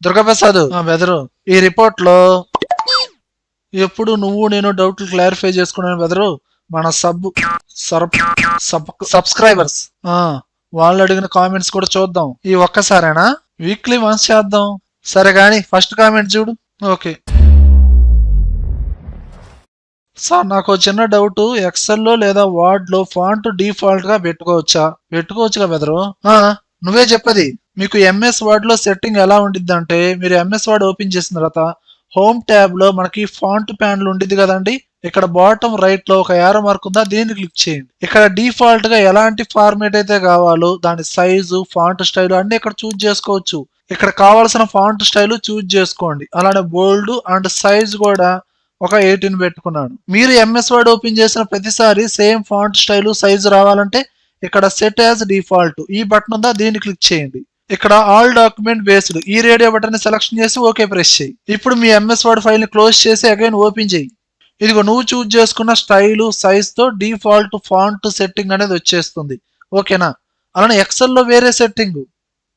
దుర్గాప్రసాద్ బెదరు, ఈ రిపోర్ట్ లో ఎప్పుడు నువ్వు నేను డౌట్లు క్లారిఫై చేసుకున్నాను బెదరు. మన సబ్స్క్రైబర్స్ వాళ్ళు అడిగిన కామెంట్స్ కూడా చూద్దాం. ఈ ఒక్కసారేనా వీక్లీ వన్స్ చేద్దాం. సరే గాని ఫస్ట్ కామెంట్ చూడు. ఓకే సార్, నాకు చిన్న డౌట్. ఎక్సెల్ లో లేదా వర్డ్ లో ఫాంట్ డిఫాల్ట్ గా పెట్టుకోవచ్చుగా బెదరు. నువ్వే చెప్పది. మీకు ఎంఎస్ వర్డ్ లో సెట్టింగ్ ఎలా ఉండిద్ది అంటే, మీరు ఎంఎస్ వర్డ్ ఓపెన్ చేసిన తర్వాత హోమ్ ట్యాబ్ లో మనకి ఫాంట్ ప్యానల్ ఉండిద్ది కదండి. ఇక్కడ బాటమ్ రైట్ లో ఒక యారో మార్క్ ఉందా, దీన్ని క్లిక్ చేయండి. ఇక్కడ డిఫాల్ట్ గా ఎలాంటి ఫార్మేట్ అయితే కావాలో దాని సైజు, ఫాంట్ స్టైల్ అన్ని ఇక్కడ చూజ్ చేసుకోవచ్చు. ఇక్కడ కావాల్సిన ఫాంట్ స్టైల్ చూజ్ చేసుకోండి. అలానే బోల్డ్ అండ్ సైజ్ కూడా ఒక 18 పెట్టుకున్నాను. మీరు ఎంఎస్ వర్డ్ ఓపెన్ చేసిన ప్రతిసారి సేమ్ ఫాంట్ స్టైల్, సైజు రావాలంటే ఇక్కడ సెట్ యాజ్ డిఫాల్ట్ ఈ బటన్ ఉందా, దీన్ని క్లిక్ చేయండి. ఇక్కడ ఆల్ డాక్యుమెంట్ బేస్డ్ ఈ రేడియో బటన్ సెలెక్షన్ చేసి ఓకే ప్రెస్ చేయి. ఇప్పుడు మీ ఎంఎస్ వర్డ్ ఫైల్ ని క్లోజ్ చేసి అగైన్ ఓపెన్ చేయి. ఇదిగో నువ్వు చూజ్ చేసుకున్న స్టైలు, సైజ్ తో డిఫాల్ట్ ఫాంట్ సెట్టింగ్ అనేది వచ్చేస్తుంది. ఓకేనా? అలానే ఎక్సెల్ లో వేరే సెట్టింగ్.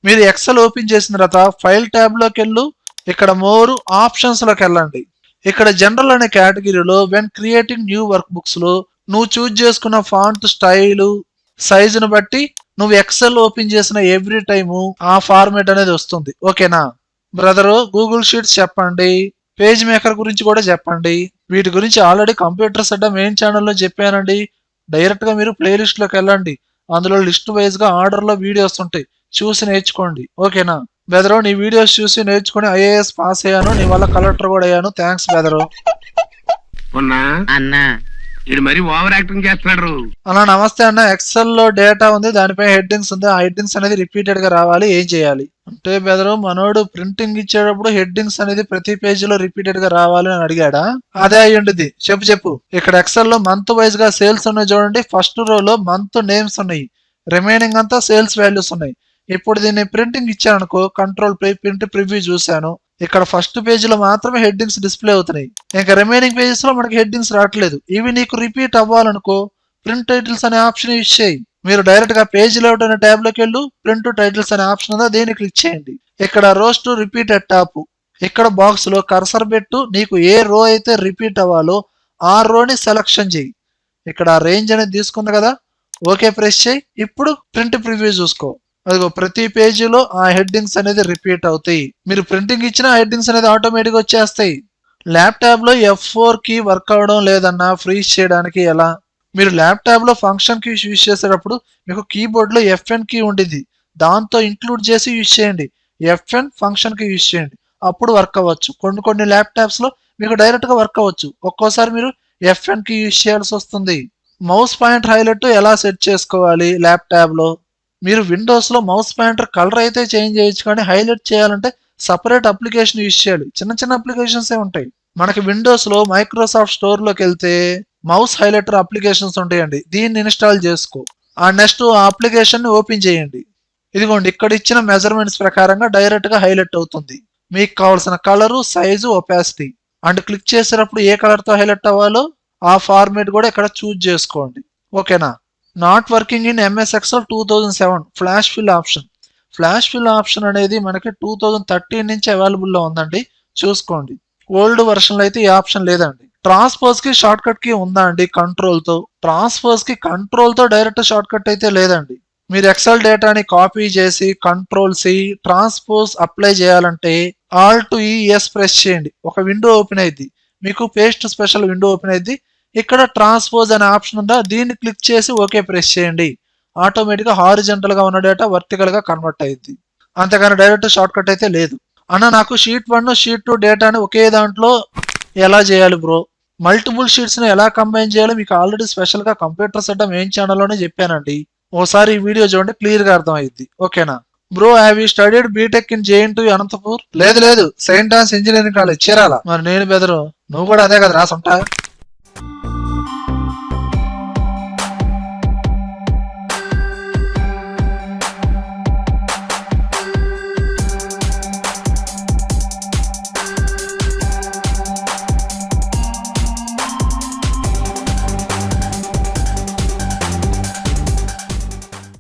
మీరు ఎక్సెల్ ఓపెన్ చేసిన తర్వాత ఫైల్ ట్యాబ్ లోకి వెళ్ళు. ఇక్కడ మోర్ ఆప్షన్స్ లోకి వెళ్ళండి. ఇక్కడ జనరల్ అనే కేటగిరీలో when creating new work books లో నువ్వు చూజ్ చేసుకున్న ఫాంట్ స్టైలు, సైజును బట్టి నువ్వు ఎక్సెల్ ఓపెన్ చేసిన ఎవ్రీ టైము ఆ ఫార్మేట్ అనేది వస్తుంది. ఓకేనా బ్రదరు? గూగుల్ షీట్స్ చెప్పండి, పేజ్ మేకర్ గురించి కూడా చెప్పండి. వీటి గురించి ఆల్రెడీ కంప్యూటర్స్ అడ్డా మెయిన్ ఛానల్లో చెప్పానండి. డైరెక్ట్ గా మీరు ప్లేలిస్ట్ లోకి వెళ్ళండి. అందులో లిస్ట్ వైజ్ గా ఆర్డర్ లో వీడియోస్ ఉంటాయి, చూసి నేర్చుకోండి. ఓకేనా బెదరు? నీ వీడియోస్ చూసి నేర్చుకుని ఐఏఎస్ పాస్ అయ్యాను, నీ వల్ల కలెక్టర్ కూడా అయ్యాను. థ్యాంక్స్ బెదరు. అలా నమస్తే అన్న. ఎక్సెల్ లో డేటా ఉంది, దానిపై హెడ్డింగ్స్ ఉంది. ఆ హెడ్డింగ్స్ అనేది రిపీటెడ్ గా రావాలి, ఏం చేయాలి అంటే బెదరు? మనోడు ప్రింటింగ్ ఇచ్చేటప్పుడు హెడ్డింగ్స్ అనేది ప్రతి పేజ్ లో రిపీటెడ్ గా రావాలి అని అడిగాడా? అదే అయ్యి ఉండిద్ది. చెప్పు. ఇక్కడ ఎక్సెల్ లో మంత్ వైజ్ గా సేల్స్ ఉన్నాయి చూడండి. ఫస్ట్ రో లో మంత్ నేమ్స్ ఉన్నాయి, రిమైనింగ్ అంతా సేల్స్ వాల్యూస్ ఉన్నాయి. ఇప్పుడు దీన్ని ప్రింటింగ్ ఇచ్చాననుకో, కంట్రోల్ ప్రింట్ ప్రివ్యూ చూశాను. ఇక్కడ ఫస్ట్ పేజ్ లో మాత్రమే హెడ్డింగ్స్ డిస్ప్లే అవుతున్నాయి. ఇంకా రిమైనింగ్ పేజెస్ లో మనకి హెడ్డింగ్స్ రావట్లేదు. ఇవి నీకు రిపీట్ అవ్వాలనుకో ప్రింట్ టైటిల్స్ అనే ఆప్షన్ యూజ్ చేయి. మీరు డైరెక్ట్ గా పేజ్ లేఅవుట్ అనే ట్యాబ్ లోకి వెళ్ళు. ప్రింట్ టైటిల్స్ అనే ఆప్షన్ ఉందా, దీన్ని క్లిక్ చేయండి. ఇక్కడ rows to repeat at top ఇక్కడ బాక్స్ లో కర్సర్ పెట్టు. నీకు ఏ రో అయితే రిపీట్ అవ్వాలో ఆ రోని సెలెక్షన్ చేయి. ఇక్కడ రేంజ్ అనేది తీసుకుంది కదా, ఓకే ప్రెస్ చేయి. ఇప్పుడు ప్రింట్ ప్రివ్యూ చూసుకో. అదిగో ప్రతి పేజీలో ఆ హెడ్డింగ్స్ అనేది రిపీట్ అవుతాయి. మీరు ప్రింటింగ్ ఇచ్చిన హెడ్డింగ్స్ అనేది ఆటోమేటిక్ వచ్చేస్తాయి. ల్యాప్టాప్ లో F4 కీ వర్క్ అవడం లేదన్నా ఫ్రీజ్ చేయడానికి ఎలా? మీరు ల్యాప్టాప్ లో ఫంక్షన్ కీ యూజ్ చేసేటప్పుడు మీకు కీబోర్డ్ లో FN కీ ఉండిద్ది, దాంతో ఇంక్లూడ్ చేసి యూజ్ చేయండి. FN ఫంక్షన్ కీ యూజ్ చేయండి, అప్పుడు వర్క్ అవ్వచ్చు. కొన్ని ల్యాప్టాప్స్ లో మీకు డైరెక్ట్ గా వర్క్ అవ్వచ్చు. ఒక్కోసారి మీరు FN కీ యూజ్ చేయాల్సి వస్తుంది. మౌస్ పాయింటర్ హైలైట్ ఎలా సెట్ చేసుకోవాలి ల్యాప్టాప్ లో? మీరు విండోస్ లో మౌస్ పాయింటర్ కలర్ అయితే చేంజ్ చేయొచ్చు, కానీ హైలైట్ చేయాలంటే సపరేట్ అప్లికేషన్ యూజ్ చేయాలి. చిన్న అప్లికేషన్స్ ఉంటాయి మనకి. విండోస్ లో మైక్రోసాఫ్ట్ స్టోర్ లోకి వెళ్తే మౌస్ హైలైటర్ అప్లికేషన్స్ ఉంటాయండి, దీన్ని ఇన్స్టాల్ చేసుకో. ఆ నెక్స్ట్ ఆ అప్లికేషన్ ని ఓపెన్ చేయండి. ఇదిగోండి, ఇక్కడ ఇచ్చిన మెజర్మెంట్స్ ప్రకారంగా డైరెక్ట్ గా హైలైట్ అవుతుంది. మీకు కావాల్సిన colour, size, opacity and click చేసేటప్పుడు ఏ కలర్ తో హైలైట్ అవ్వాలో ఆ ఫార్మేట్ కూడా ఇక్కడ చూజ్ చేసుకోండి. ఓకేనా? Not working in MS Excel 2007 flash fill option. Flash fill option అనేది మనకి 2013 నుంచి అవైలబుల్ లో ఉందండి, చూసుకోండి. ఓల్డ్ వర్షన్ లో అయితే ఈ ఆప్షన్ లేదండి. ట్రాన్స్పోజ్ కి షార్ట్ కట్ కి ఉందా అండి? కంట్రోల్ తో. ట్రాన్స్పోజ్ కి కంట్రోల్ తో డైరెక్ట్ షార్ట్ కట్ అయితే లేదండి. మీరు ఎక్సెల్ డేటాని కాపీ చేసి కంట్రోల్ సి ట్రాన్స్పోజ్ అప్లై చేయాలంటే Alt E S ప్రెస్ చేయండి. ఒక విండో ఓపెన్ అయింది, మీకు పేస్ట్ స్పెషల్ విండో ఓపెన్ అయింది. ఇక్కడ ట్రాన్స్పోజ్ అనే ఆప్షన్ ఉందా, దీన్ని క్లిక్ చేసి ఓకే ప్రెస్ చేయండి. ఆటోమేటిక్ గా హారిజంటల్ గా ఉన్న డేటా వర్టికల్ గా కన్వర్ట్ అయింది. అంతేగాని డైరెక్ట్ షార్ట్ కట్ అయితే లేదు. అన్న నాకు షీట్ 1 షీట్ 2 డేటాని ఒకే దాంట్లో ఎలా చేయాలి బ్రో? మల్టిపుల్ షీట్స్ ని ఎలా కంబైన్ చేయాలో మీకు ఆల్రెడీ స్పెషల్ గా కంప్యూటర్స్ అడ్డా మెయిన్ ఛానల్లోనే చెప్పానండి. ఓసారి ఈ వీడియో చూడండి, క్లియర్ గా అర్థమైంది. ఓకేనా bro? Have you studied BTech in JNTU Anantapur? లేదు, Saint Ann's engineering college Chirala. మరి నేను బెదరు, నువ్వు కూడా అదే కదా రాసుంటా?